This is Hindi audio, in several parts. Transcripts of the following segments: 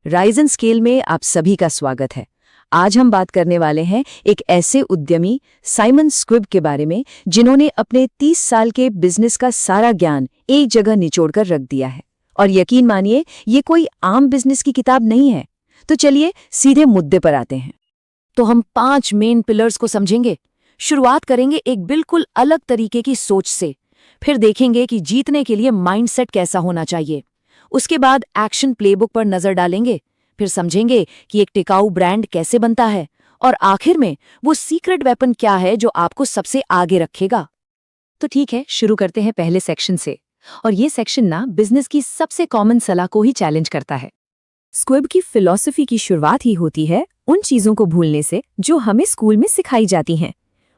राइज एंड स्केल में आप सभी का स्वागत है। आज हम बात करने वाले हैं एक ऐसे उद्यमी साइमन स्क्विब के बारे में जिन्होंने अपने 30 साल के बिजनेस का सारा ज्ञान एक जगह निचोड़कर रख दिया है। और यकीन मानिए, ये कोई आम बिजनेस की किताब नहीं है। तो चलिए सीधे मुद्दे पर आते हैं। तो हम 5 मेन पिलर्स को समझेंगे। शुरुआत करेंगे एक बिल्कुल अलग तरीके की सोच से, फिर देखेंगे कि जीतने के लिए माइंडसेट कैसा होना चाहिए। उसके बाद एक्शन प्लेबुक पर नजर डालेंगे, फिर समझेंगे कि एक टिकाऊ ब्रांड कैसे बनता है, और आखिर में वो सीक्रेट वेपन क्या है जो आपको सबसे आगे रखेगा। तो ठीक है, शुरू करते हैं पहले सेक्शन से। और ये सेक्शन ना बिजनेस की सबसे कॉमन सलाह को ही चैलेंज करता है। स्क्विब की फिलॉसफी की शुरुआत ही होती है उन चीजों को भूलने से जो हमें स्कूल में सिखाई जाती हैं।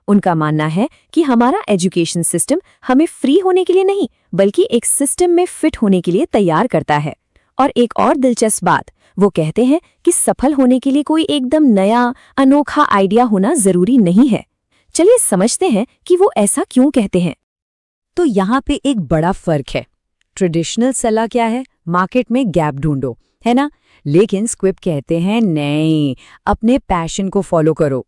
उनका मानना है कि हमारा एजुकेशन सिस्टम हमें फ्री होने के लिए नहीं, बल्कि एक सिस्टम में फिट होने के लिए तैयार करता है। और एक और दिलचस्प बात, वो कहते हैं कि सफल होने के लिए कोई एकदम नया अनोखा आइडिया होना जरूरी नहीं है। चलिए समझते हैं कि वो ऐसा क्यों कहते हैं। तो यहाँ पे एक बड़ा फर्क है। ट्रेडिशनल सलाह क्या है? मार्केट में गैप ढूंढो, है ना? लेकिन स्क्विब कहते हैं नहीं, अपने पैशन को फॉलो करो।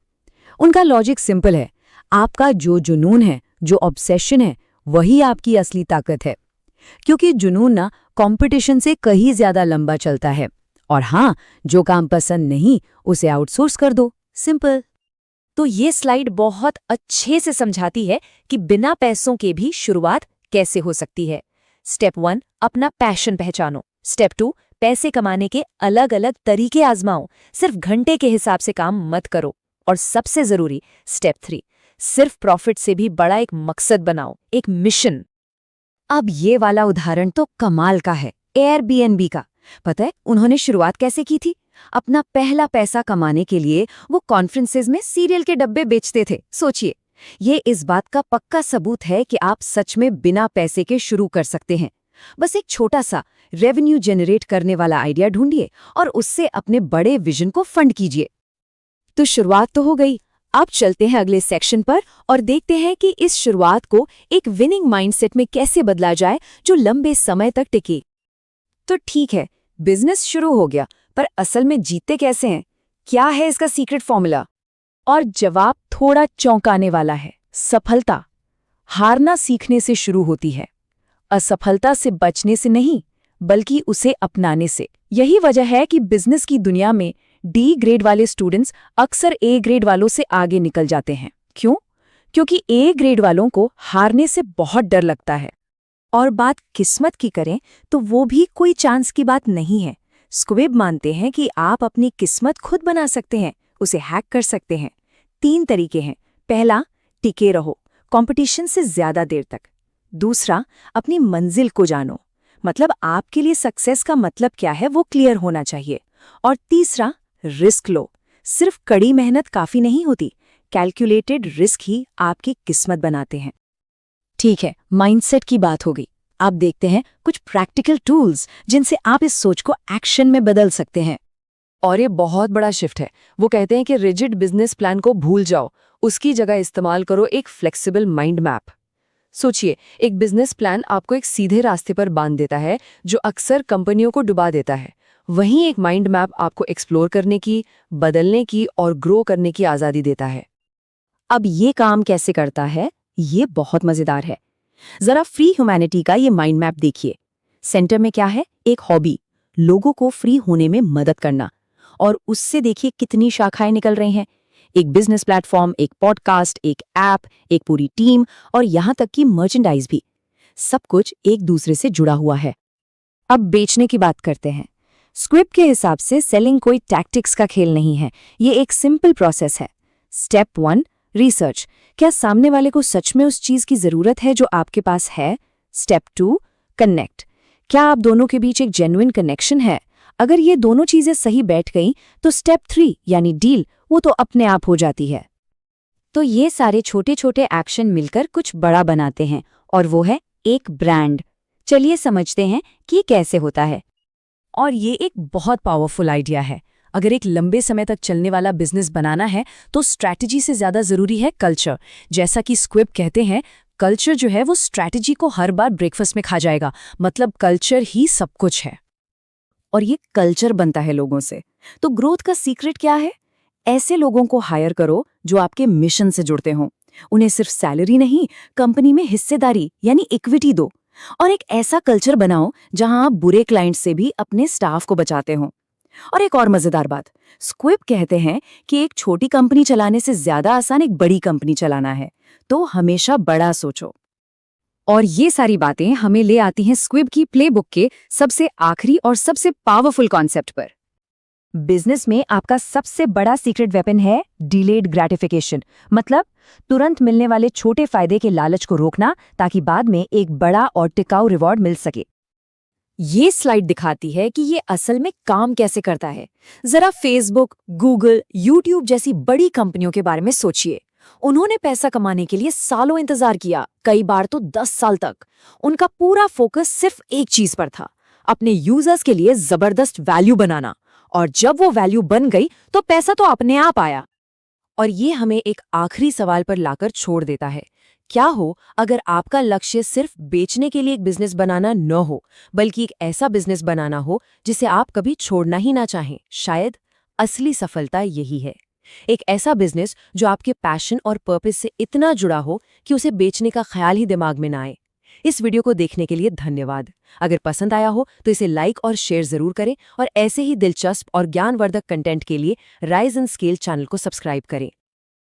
उनका लॉजिक सिंपल है, आपका जो जुनून है, जो ऑब्सेशन है, वही आपकी असली ताकत है। क्योंकि जुनून ना कंपटीशन से कहीं ज्यादा लंबा चलता है। और हाँ, जो काम पसंद नहीं उसे आउटसोर्स कर दो, सिंपल। तो ये स्लाइड बहुत अच्छे से समझाती है कि बिना पैसों के भी शुरुआत कैसे हो सकती है। स्टेप 1, अपना पैशन पहचानो। स्टेप 2, पैसे कमाने के अलग अलग तरीके आजमाओ। सिर्फ घंटे के हिसाब से काम मत करो। और सबसे जरूरी स्टेप 3, सिर्फ प्रॉफिट से भी बड़ा एक मकसद बनाओ, एक मिशन। अब ये वाला उदाहरण तो कमाल का है, एयरबीएनबी का। पता है उन्होंने शुरुआत कैसे की थी? अपना पहला पैसा कमाने के लिए वो कॉन्फ्रेंसेज में सीरियल के डब्बे बेचते थे। सोचिए, ये इस बात का पक्का सबूत है कि आप सच में बिना पैसे के शुरू कर सकते हैं। बस एक छोटा सा रेवेन्यू जनरेट करने वाला आइडिया ढूंढिए और उससे अपने बड़े विजन को फंड कीजिए। तो शुरुआत तो हो गई। अब चलते हैं अगले सेक्शन पर और देखते हैं कि इस शुरुआत को एक विनिंग माइंडसेट में कैसे बदला जाए जो लंबे समय तक टिके। तो ठीक है, बिजनेस शुरू हो गया, पर असल में जीतते कैसे हैं? क्या है इसका सीक्रेट फॉर्मूला? और जवाब थोड़ा चौंकाने वाला है। सफलता हारना सीखने से शुरू होती है, असफलता से बचने से नहीं, बल्कि उसे अपनाने से। यही वजह है कि बिजनेस की दुनिया में डी ग्रेड वाले स्टूडेंट्स अक्सर ए ग्रेड वालों से आगे निकल जाते हैं। क्यों? क्योंकि ए ग्रेड वालों को हारने से बहुत डर लगता है। और बात किस्मत की करें तो वो भी कोई चांस की बात नहीं है। स्क्विब मानते हैं कि आप अपनी किस्मत खुद बना सकते हैं, उसे हैक कर सकते हैं। 3 तरीके हैं। पहला, टिके रहो कंपटीशन से ज्यादा देर तक। दूसरा, अपनी मंजिल को जानो, मतलब आपके लिए सक्सेस का मतलब क्या है वो क्लियर होना चाहिए। और तीसरा, रिस्क लो। सिर्फ कड़ी मेहनत काफी नहीं होती, कैलकुलेटेड रिस्क ही आपकी किस्मत बनाते हैं। ठीक है, माइंडसेट की बात हो गई। अब देखते हैं कुछ प्रैक्टिकल टूल्स जिनसे आप इस सोच को एक्शन में बदल सकते हैं। और ये बहुत बड़ा शिफ्ट है। वो कहते हैं कि रिजिड बिजनेस प्लान को भूल जाओ, उसकी जगह इस्तेमाल करो एक फ्लेक्सिबल माइंड मैप। सोचिए, एक बिजनेस प्लान आपको एक सीधे रास्ते पर बांध देता है जो अक्सर कंपनियों को डुबा देता है। वहीं एक माइंड मैप आपको एक्सप्लोर करने की, बदलने की और ग्रो करने की आज़ादी देता है। अब ये काम कैसे करता है? ये बहुत मजेदार है। जरा फ्री ह्यूमैनिटी का ये माइंड मैप देखिए। सेंटर में क्या है? एक हॉबी, लोगों को फ्री होने में मदद करना। और उससे देखिए कितनी शाखाएं निकल रही हैं। एक बिजनेस प्लेटफॉर्म, एक पॉडकास्ट, एक ऐप, एक पूरी टीम और यहाँ तक कि मर्चेंडाइज भी। सब कुछ एक दूसरे से जुड़ा हुआ है। अब बेचने की बात करते हैं। स्क्विब के हिसाब से सेलिंग कोई टैक्टिक्स का खेल नहीं है, ये एक सिंपल प्रोसेस है। Step 1, research. क्या सामने वाले को सच में उस चीज की जरूरत है जो आपके पास है? Step 2, connect. क्या आप दोनों के बीच एक जेन्युइन कनेक्शन है? अगर ये दोनों चीजें सही बैठ गईं तो स्टेप 3 यानी डील, वो तो अपने आप हो जाती है। तो ये सारे छोटे छोटे एक्शन मिलकर कुछ बड़ा बनाते हैं, और वो है एक ब्रांड। चलिए समझते हैं कि ये कैसे होता है। और ये एक बहुत पावरफुल आइडिया है। अगर एक लंबे समय तक चलने वाला बिजनेस बनाना है तो स्ट्रैटेजी से ज्यादा जरूरी है कल्चर। जैसा कि स्क्विब कहते हैं, कल्चर जो है वो स्ट्रैटेजी को हर बार ब्रेकफास्ट में खा जाएगा, मतलब कल्चर ही सब कुछ है। और ये कल्चर बनता है लोगों से। तो ग्रोथ का सीक्रेट क्या है? ऐसे लोगों को हायर करो जो आपके मिशन से जुड़ते हों। उन्हें सिर्फ सैलरी नहीं, कंपनी में हिस्सेदारी यानी इक्विटी दो। और एक ऐसा कल्चर बनाओ जहां आप बुरे क्लाइंट से भी अपने स्टाफ को बचाते हो। और एक और मजेदार बात, स्क्विब कहते हैं कि एक छोटी कंपनी चलाने से ज्यादा आसान एक बड़ी कंपनी चलाना है। तो हमेशा बड़ा सोचो। और ये सारी बातें हमें ले आती हैं स्क्विब की प्लेबुक के सबसे आखिरी और सबसे पावरफुल कॉन्सेप्ट पर। बिजनेस में आपका सबसे बड़ा सीक्रेट वेपन है डिलेड ग्रेटिफिकेशन, मतलब तुरंत मिलने वाले छोटे फायदे के लालच को रोकना ताकि बाद में एक बड़ा और टिकाऊ रिवॉर्ड मिल सके। ये स्लाइड दिखाती है कि ये असल में काम कैसे करता है। जरा फेसबुक, गूगल, यूट्यूब जैसी बड़ी कंपनियों के बारे में सोचिए। उन्होंने पैसा कमाने के लिए सालों इंतजार किया, कई बार तो 10 साल तक। उनका पूरा फोकस सिर्फ एक चीज पर था, अपने यूजर्स के लिए जबरदस्त वैल्यू बनाना। और जब वो वैल्यू बन गई तो पैसा तो अपने आप आया। और ये हमें एक आखिरी सवाल पर लाकर छोड़ देता है, क्या हो अगर आपका लक्ष्य सिर्फ बेचने के लिए एक बिजनेस बनाना न हो, बल्कि एक ऐसा बिजनेस बनाना हो जिसे आप कभी छोड़ना ही ना चाहें। शायद असली सफलता यही है, एक ऐसा बिजनेस जो आपके पैशन और पर्पस से इतना जुड़ा हो कि उसे बेचने का ख्याल ही दिमाग में ना आए। इस वीडियो को देखने के लिए धन्यवाद। अगर पसंद आया हो तो इसे लाइक और शेयर जरूर करें और ऐसे ही दिलचस्प और ज्ञानवर्धक कंटेंट के लिए राइज एंड स्केल चैनल को सब्सक्राइब करें।